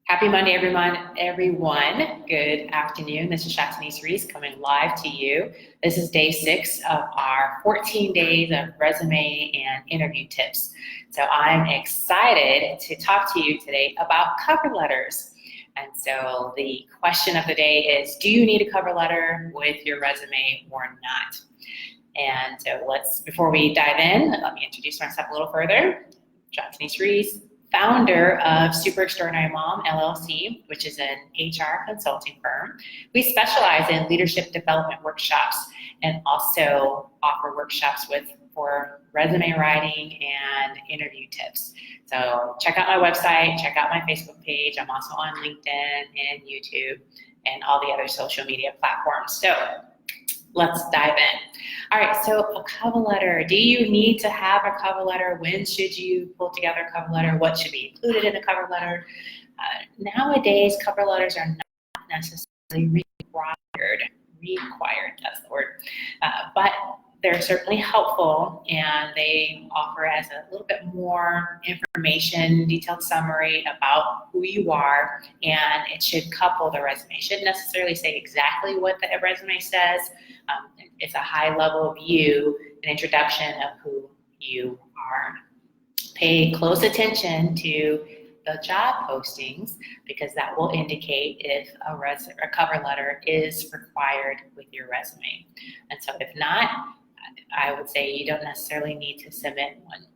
Happy Monday, everyone. Good afternoon. This is Shatanice Reese coming live to you. This is day 6 of our 14 days of resume and interview tips. So I'm excited to talk to you today about cover letters. And so the question of the day is, do you need a cover letter with your resume or not? And so before we dive in, let me introduce myself a little further. Shatanice Reese, founder of Super Extraordinary Mom, LLC, which is an HR consulting firm. We specialize in leadership development workshops and also offer workshops for resume writing and interview tips. So check out my website, check out my Facebook page. I'm also on LinkedIn and YouTube and all the other social media platforms. So let's dive in. All right, so a cover letter. Do you need to have a cover letter? When should you pull together a cover letter? What should be included in a cover letter? Nowadays, cover letters are not necessarily required, that's the word, but they're certainly helpful, and they offer as a little bit more information, detailed summary about who you are, and it should couple the resume. It shouldn't necessarily say exactly what the resume says. It's a high-level view, an introduction of who you are. Pay close attention to the job postings, because that will indicate if a cover letter is required with your resume. And so if not, I would say you don't necessarily need to submit one.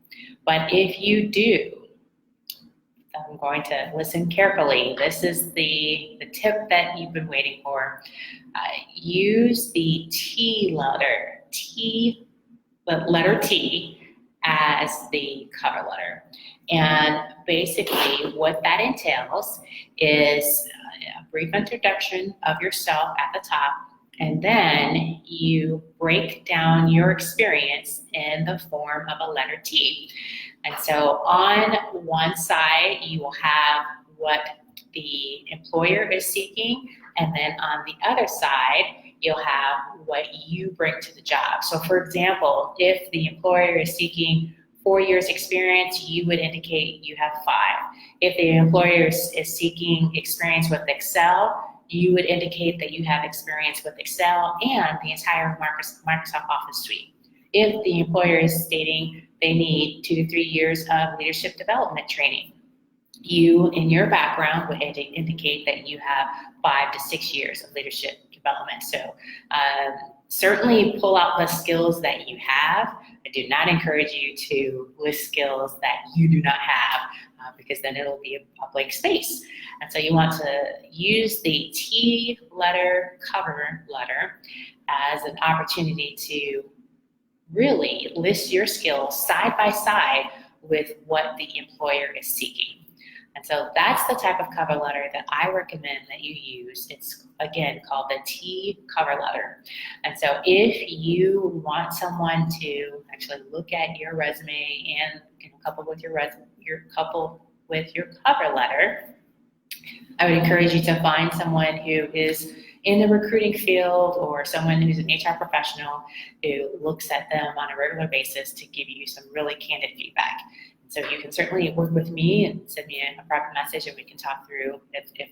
But if you do, I'm going to listen carefully. This is the tip that you've been waiting for. Use the letter T as the cover letter. And basically what that entails is a brief introduction of yourself at the top, and then you break down your experience in the form of a letter T. And so on one side, you will have what the employer is seeking, and then on the other side, you'll have what you bring to the job. So for example, if the employer is seeking 4 years experience, you would indicate you have 5. If the employer is seeking experience with Excel, you would indicate that you have experience with Excel and the entire Microsoft Office suite. If the employer is stating they need 2 to 3 years of leadership development training, you, in your background, would indicate that you have 5 to 6 years of leadership development. So certainly pull out the skills that you have. I do not encourage you to list skills that you do not have, because then it'll be a blank space. And so you want to use the T letter cover letter as an opportunity to really list your skills side by side with what the employer is seeking. And so that's the type of cover letter that I recommend that you use. It's, again, called the T cover letter. And so if you want someone to actually look at your resume and couple with your cover letter, I would encourage you to find someone who is in the recruiting field or someone who's an HR professional who looks at them on a regular basis to give you some really candid feedback. So you can certainly work with me and send me a private message, and we can talk through if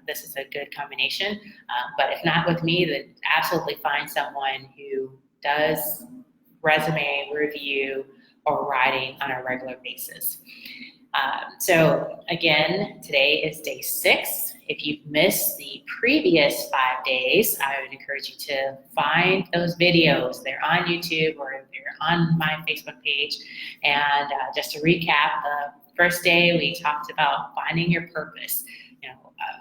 this is a good combination. But if not with me, then absolutely find someone who does resume review or writing on a regular basis. So again, today is day 6. If you've missed the previous 5 days, I would encourage you to find those videos. They're on YouTube or they're on my Facebook page. And just to recap, the first day we talked about finding your purpose.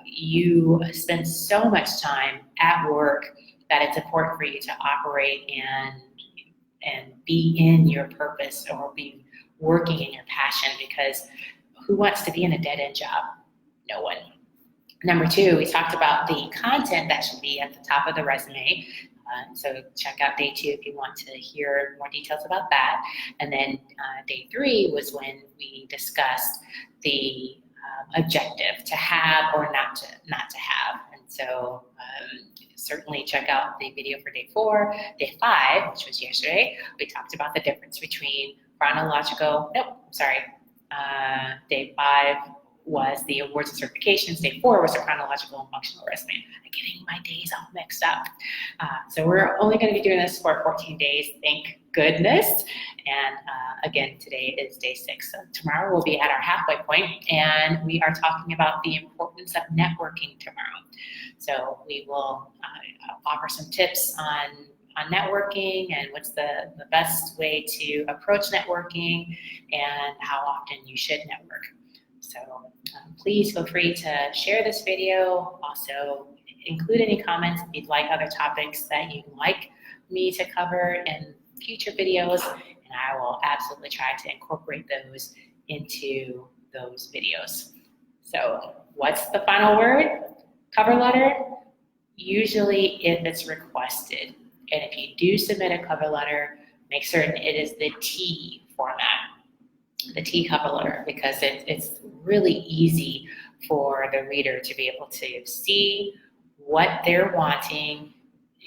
You spend so much time at work that it's important for you to operate and be in your purpose or be working in your passion, because who wants to be in a dead-end job? No one. Number 2, we talked about the content that should be at the top of the resume. So check out day 2 if you want to hear more details about that. And then day 3 was when we discussed the objective to have or not to have. And so certainly check out the video for day 4. Day 5, which was yesterday, we talked about the difference between day 5 was the awards and certifications. Day 4 was the chronological and functional risk management. I'm getting my days all mixed up. So we're only going to be doing this for 14 days, thank goodness. And again, today is day 6. So tomorrow we'll be at our halfway point, and we are talking about the importance of networking tomorrow. So we will offer some tips on networking and what's the best way to approach networking and how often you should network. So please feel free to share this video. Also include any comments if you'd like other topics that you'd like me to cover in future videos, and I will absolutely try to incorporate those into those videos. So what's the final word? Cover letter, usually if it's requested. And if you do submit a cover letter, make certain it is the T format, the T cover letter, because it's really easy for the reader to be able to see what they're wanting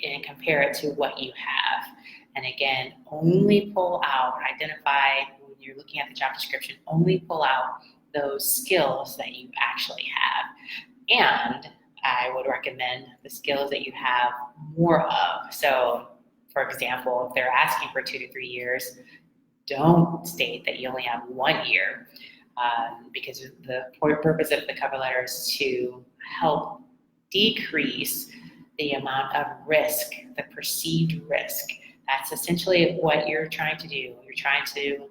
and compare it to what you have. And again, only pull out, identify when you're looking at the job description, only pull out those skills that you actually have. And I would recommend the skills that you have more of. So, for example, if they're asking for 2 to 3 years, don't state that you only have 1 year, because the purpose of the cover letter is to help decrease the amount of risk, the perceived risk. That's essentially what you're trying to do. You're trying to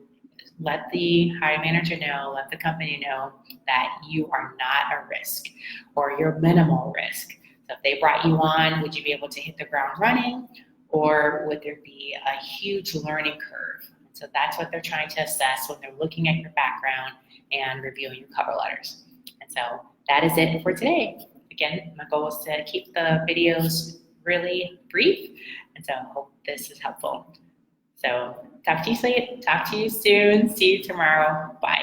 let the hiring manager know, let the company know that you are not a risk or you're minimal risk. So if they brought you on, would you be able to hit the ground running, or would there be a huge learning curve? So that's what they're trying to assess when they're looking at your background and reviewing your cover letters. And so that is it for today. Again, my goal is to keep the videos really brief, and so I hope this is helpful. So talk to you soon. See you tomorrow. Bye.